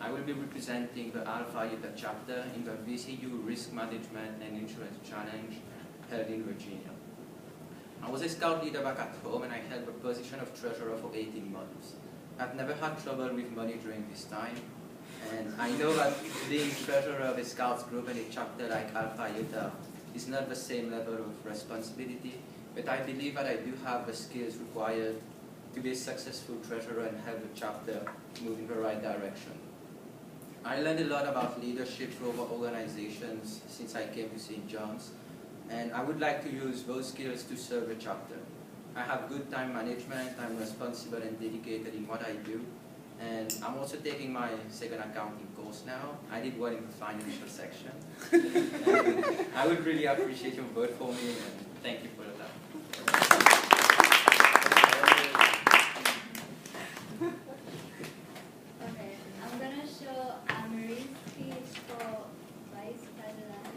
I will be representing the Alpha Iota chapter in the VCU Risk Management and Insurance Challenge held in Virginia. I was a scout leader back at home, and I held the position of treasurer for 18 months. I've never had trouble with money during this time, and I know that being treasurer of a scouts group in a chapter like Alpha Iota is not the same level of responsibility, but I believe that I do have the skills required to be a successful treasurer and help the chapter move in the right direction. I learned a lot about leadership for organizations since I came to St. John's, and I would like to use those skills to serve the chapter. I have good time management, I'm responsible and dedicated in what I do, and I'm also taking my second accounting course now. I did one in the financial section. I would really appreciate your vote for me, and thank you for that. Okay, I'm going to show Marie's speech for Vice President.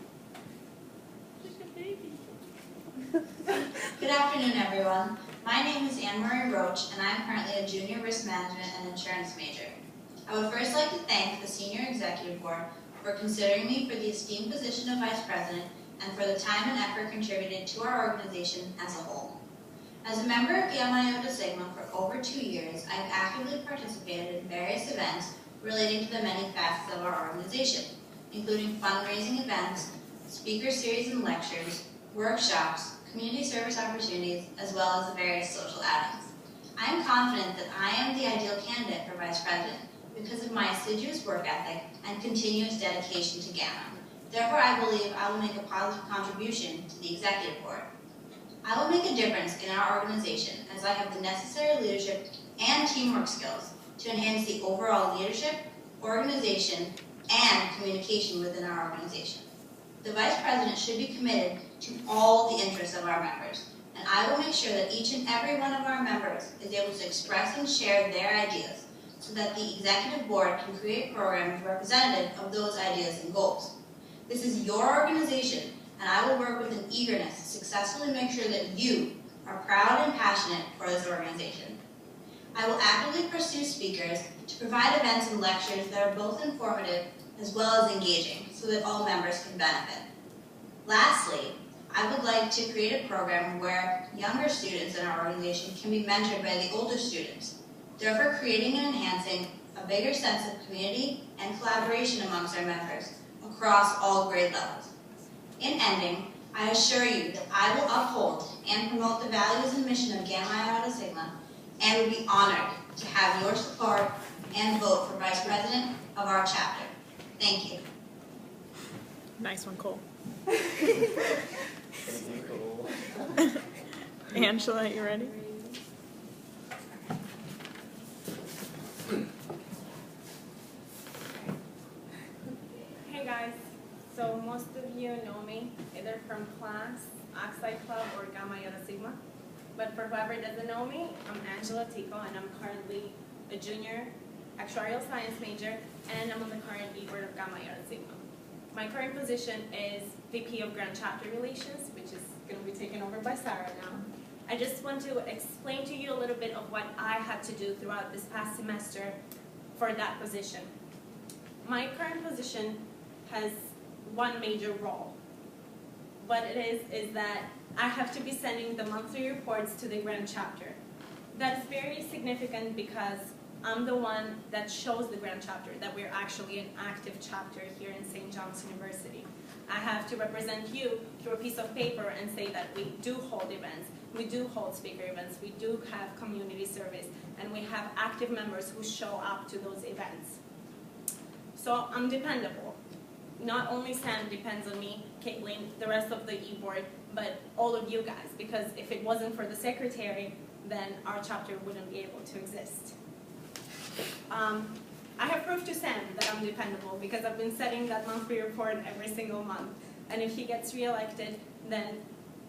Just a baby. Good afternoon, everyone. My name is Anne-Marie Roach, and I am currently a junior risk management and insurance major. I would first like to thank the Senior Executive Board for considering me for the esteemed position of Vice President and for the time and effort contributed to our organization as a whole. As a member of Gamma Iota Sigma for over 2 years, I have actively participated in various events relating to the many facets of our organization, including fundraising events, speaker series and lectures, workshops, community service opportunities, as well as the various social outings. I am confident that I am the ideal candidate for Vice President because of my assiduous work ethic and continuous dedication to Gamma. Therefore, I believe I will make a positive contribution to the Executive Board. I will make a difference in our organization as I have the necessary leadership and teamwork skills to enhance the overall leadership, organization, and communication within our organization. The Vice President should be committed to all the interests of our members, and I will make sure that each and every one of our members is able to express and share their ideas so that the Executive Board can create programs representative of those ideas and goals. This is your organization, and I will work with an eagerness to successfully make sure that you are proud and passionate for this organization. I will actively pursue speakers to provide events and lectures that are both informative as well as engaging so that all members can benefit. Lastly, I would like to create a program where younger students in our organization can be mentored by the older students, therefore creating and enhancing a bigger sense of community and collaboration amongst our members across all grade levels. In ending, I assure you that I will uphold and promote the values and mission of Gamma Iota Sigma and would be honored to have your support and vote for Vice President of our chapter. Thank you. Nice one, Cole. Thank you, Cole. Angela, you ready? Hey guys, so most of you know me either from class, Oxide Club, or Gamma Iota Sigma. But for whoever doesn't know me, I'm Angela Tico, and I'm currently a junior actuarial science major, and I'm on the current e-board of Gamma Iota Sigma. My current position is VP of Grand Chapter Relations, which is going to be taken over by Sarah now. I just want to explain to you a little bit of what I had to do throughout this past semester for that position. My current position has one major role. What it is that I have to be sending the monthly reports to the Grand Chapter. That is very significant because I'm the one that shows the Grand Chapter that we're actually an active chapter here in St. John's University. I have to represent you through a piece of paper and say that we do hold events, we do hold speaker events, we do have community service, and we have active members who show up to those events. So I'm dependable. Not only Sam depends on me, Caitlin, the rest of the e-board, but all of you guys, because if it wasn't for the secretary, then our chapter wouldn't be able to exist. I have proved to Sam that I'm dependable because I've been setting that monthly report every single month. And if he gets reelected, then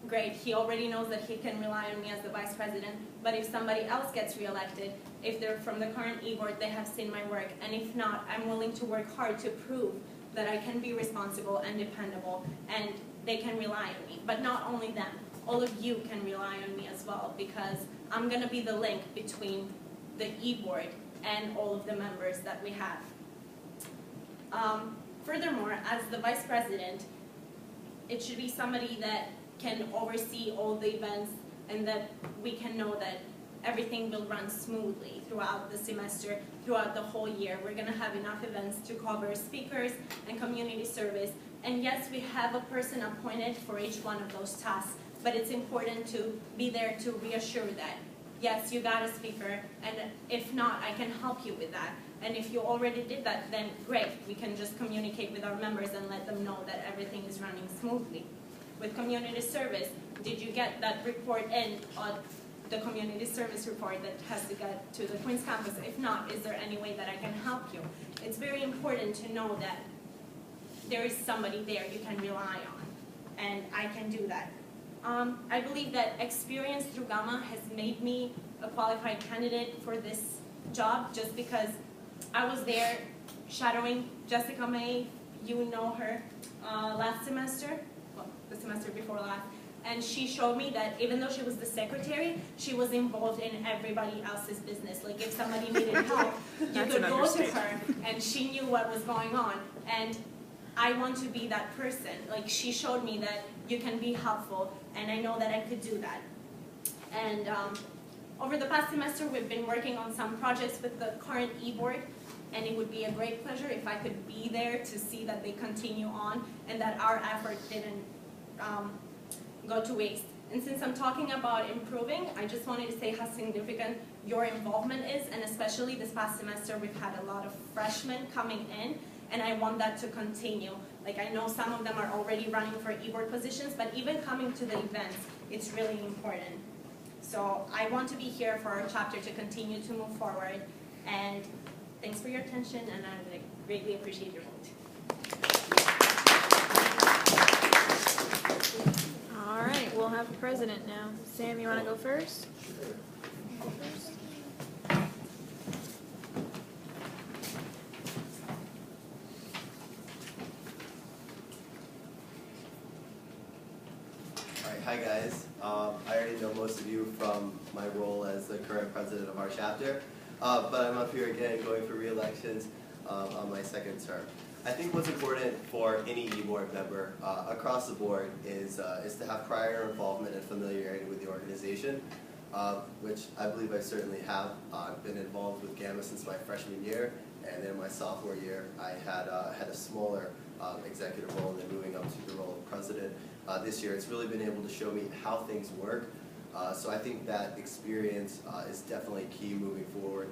great. He already knows that he can rely on me as the vice president. But if somebody else gets reelected, if they're from the current e-board, they have seen my work. And if not, I'm willing to work hard to prove that I can be responsible and dependable, and they can rely on me. But not only them, all of you can rely on me as well, because I'm going to be the link between the e-board and all of the members that we have. Furthermore, as the vice president, it should be somebody that can oversee all the events and that we can know that everything will run smoothly throughout the semester, throughout the whole year. We're going to have enough events to cover speakers and community service. And yes, we have a person appointed for each one of those tasks, but it's important to be there to reassure that, yes, you got a speaker, and if not, I can help you with that. And if you already did that, then great. We can just communicate with our members and let them know that everything is running smoothly. With community service, did you get that report in on the community service report that has to get to the Queens campus? If not, is there any way that I can help you? It's very important to know that there is somebody there you can rely on, and I can do that. I believe that experience through Gamma has made me a qualified candidate for this job just because I was there shadowing Jessica May. You know her last semester, well, the semester before last, and she showed me that even though she was the secretary, she was involved in everybody else's business. Like if somebody needed help, you could go to her and she knew what was going on. And I want to be that person. Like she showed me that you can be helpful, and I know that I could do that. And over the past semester, we've been working on some projects with the current e-board, and it would be a great pleasure if I could be there to see that they continue on and that our effort didn't go to waste. And since I'm talking about improving, I just wanted to say how significant your involvement is, and especially this past semester, we've had a lot of freshmen coming in, and I want that to continue. Like I know some of them are already running for e-board positions, but even coming to the events, it's really important. So I want to be here for our chapter to continue to move forward, and thanks for your attention, and I greatly appreciate your vote. All right, we'll have a president now. Sam, you want to go first? Hi guys, I already know most of you from my role as the current president of our chapter, but I'm up here again going for re-elections on my second term. I think what's important for any e-board member across the board is to have prior involvement and familiarity with the organization, which I believe I certainly have. I've been involved with Gamma since my freshman year, and then my sophomore year I had a smaller executive role, and then moving up to the role of president. This year it's really been able to show me how things work, so I think that experience is definitely key moving forward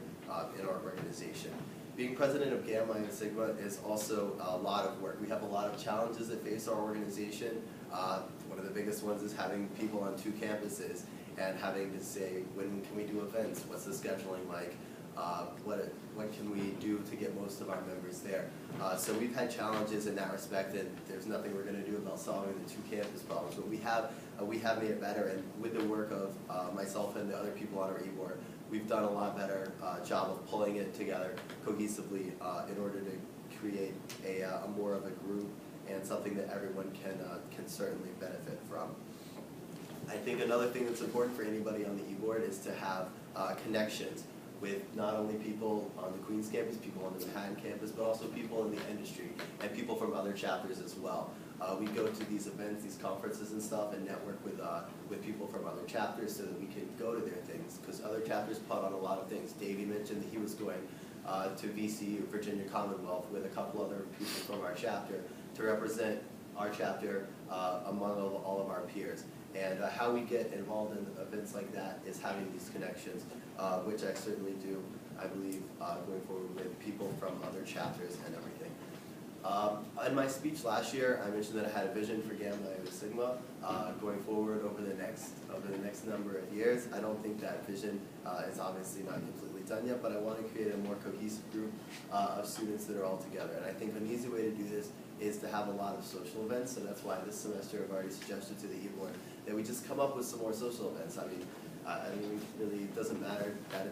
in our organization. Being president of Gamma and Sigma is also a lot of work. We have a lot of challenges that face our organization. One of the biggest ones is having people on 2 campuses and having to say, when can we do events? What's the scheduling like? What can we do to get most of our members there? So we've had challenges in that respect, and there's nothing we're going to do about solving the 2 campus problems. But we have made it better, and with the work of myself and the other people on our e-board, we've done a lot better job of pulling it together cohesively in order to create a more of a group and something that everyone can certainly benefit from. I think another thing that's important for anybody on the e-board is to have connections with not only people on the Queens campus, people on the Manhattan campus, but also people in the industry and people from other chapters as well. We go to these events, these conferences and stuff, and network with people from other chapters so that we can go to their things, because other chapters put on a lot of things. Davey mentioned that he was going to VCU, Virginia Commonwealth, with a couple other people from our chapter to represent our chapter among all of our peers. And how we get involved in events like that is having these connections, which I certainly do, I believe, going forward with people from other chapters and everything. In my speech last year, I mentioned that I had a vision for Gamma Iota Sigma going forward over the next number of years. I don't think that vision is obviously not completely done yet, but I want to create a more cohesive group of students that are all together. And I think an easy way to do this is to have a lot of social events, so that's why this semester I've already suggested to the e-board that we just come up with some more social events. I mean, really, it doesn't matter that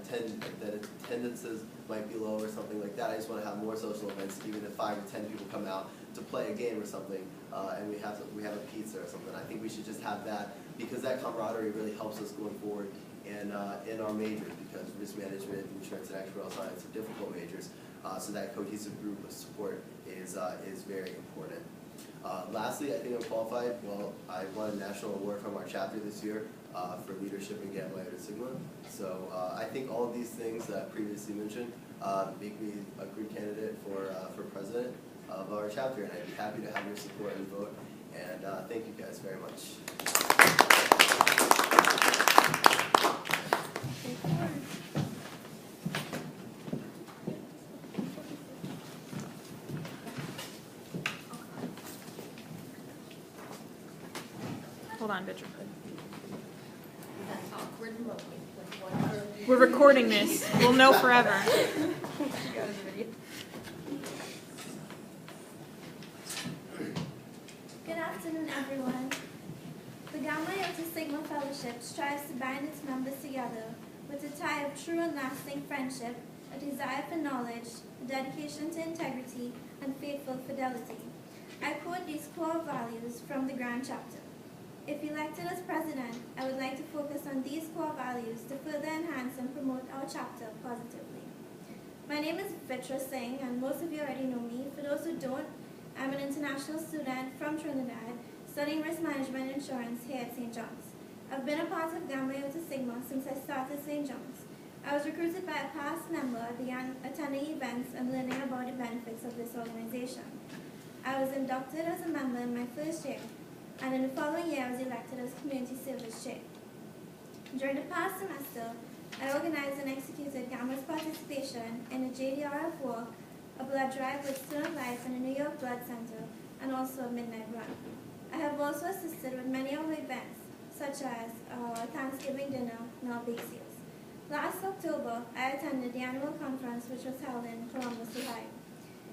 attendances might be low or something like that. I just want to have more social events, even if 5 or 10 people come out to play a game or something, and we have a pizza or something. I think we should just have that, because that camaraderie really helps us going forward in our majors, because risk management, insurance, and actuarial science are difficult majors. so that cohesive group of support is very important. Lastly, I think I'm qualified. Well, I won a national award from our chapter this year for leadership in Gamma Iota Sigma. So I think all of these things that I previously mentioned make me a good candidate for president of our chapter, and I'd be happy to have your support and vote. And thank you guys very much. Hold on, Richard. We're recording this. We'll know forever. Good afternoon, everyone. The Gamma Iota Sigma Fellowship strives to bind its members together with a tie of true and lasting friendship, a desire for knowledge, a dedication to integrity, and faithful fidelity. I quote these core values from the Grand Chapter. If elected as president, I would like to focus on these core values to further enhance and promote our chapter positively. My name is Vitra Singh, and most of you already know me. For those who don't, I'm an international student from Trinidad, studying risk management and insurance here at St. John's. I've been a part of Gamma Iota Sigma since I started St. John's. I was recruited by a past member. I began attending events and learning about the benefits of this organization. I was inducted as a member in my first year, and in the following year I was elected as Community Service Chair. During the past semester, I organized and executed Gamma's participation in a JDRF walk, a blood drive with Student Life in the New York Blood Center, and also a midnight run. I have also assisted with many of our events, such as our Thanksgiving dinner and our bake sales. Last October, I attended the annual conference which was held in Columbus, Ohio.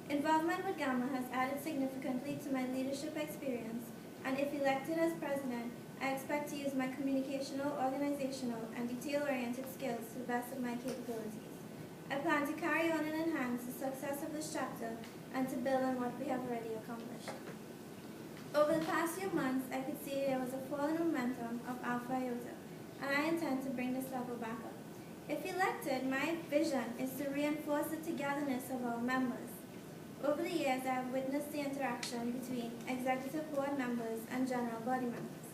Involvement with Gamma has added significantly to my leadership experience, and if elected as president, I expect to use my communicational, organizational, and detail-oriented skills to the best of my capabilities. I plan to carry on and enhance the success of this chapter and to build on what we have already accomplished. Over the past few months, I could see there was a fall in momentum of Alpha Iota, and I intend to bring this level back up. If elected, my vision is to reinforce the togetherness of our members. Over the years, I have witnessed the interaction between executive board members and general body members.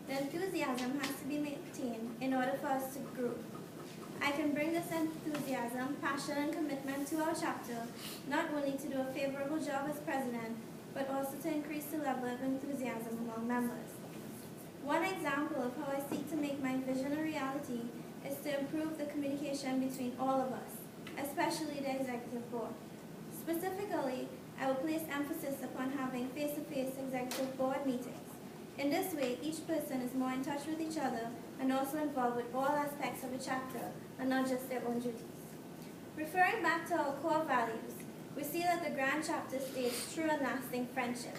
The enthusiasm has to be maintained in order for us to grow. I can bring this enthusiasm, passion, and commitment to our chapter, not only to do a favorable job as president, but also to increase the level of enthusiasm among members. One example of how I seek to make my vision a reality is to improve the communication between all of us, especially the executive board. Specifically, I will place emphasis upon having face-to-face executive board meetings. In this way, each person is more in touch with each other and also involved with all aspects of the chapter and not just their own duties. Referring back to our core values, we see that the Grand Chapter states true and lasting friendship.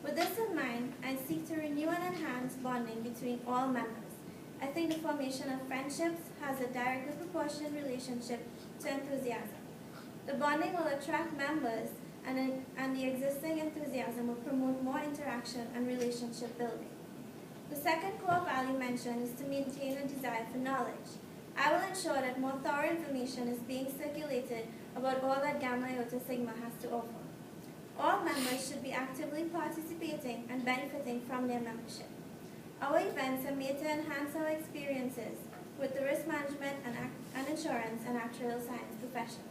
With this in mind, I seek to renew and enhance bonding between all members. I think the formation of friendships has a directly proportionate relationship to enthusiasm. The bonding will attract members, and the existing enthusiasm will promote more interaction and relationship building. The second core value mentioned is to maintain a desire for knowledge. I will ensure that more thorough information is being circulated about all that Gamma Iota Sigma has to offer. All members should be actively participating and benefiting from their membership. Our events are made to enhance our experiences with the risk management and insurance and actuarial science professions.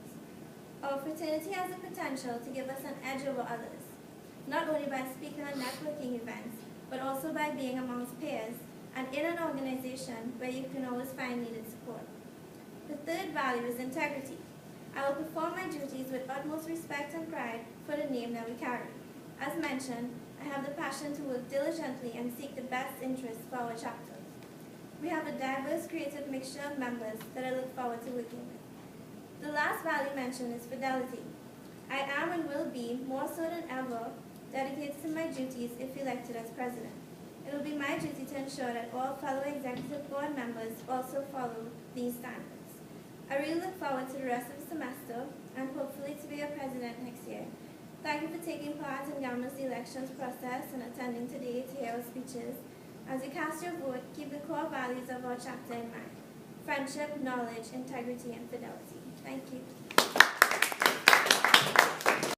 Our fraternity has the potential to give us an edge over others, not only by speaking at networking events, but also by being amongst peers and in an organization where you can always find needed support. The third value is integrity. I will perform my duties with utmost respect and pride for the name that we carry. As mentioned, I have the passion to work diligently and seek the best interests for our chapter. We have a diverse, creative mixture of members that I look forward to working with. The last value mentioned is fidelity. I am and will be, more so than ever, dedicated to my duties if elected as president. It will be my duty to ensure that all fellow executive board members also follow these standards. I really look forward to the rest of the semester and hopefully to be a president next year. Thank you for taking part in Gamma's elections process and attending today to hear our speeches. As you cast your vote, keep the core values of our chapter in mind: friendship, knowledge, integrity, and fidelity. Thank you.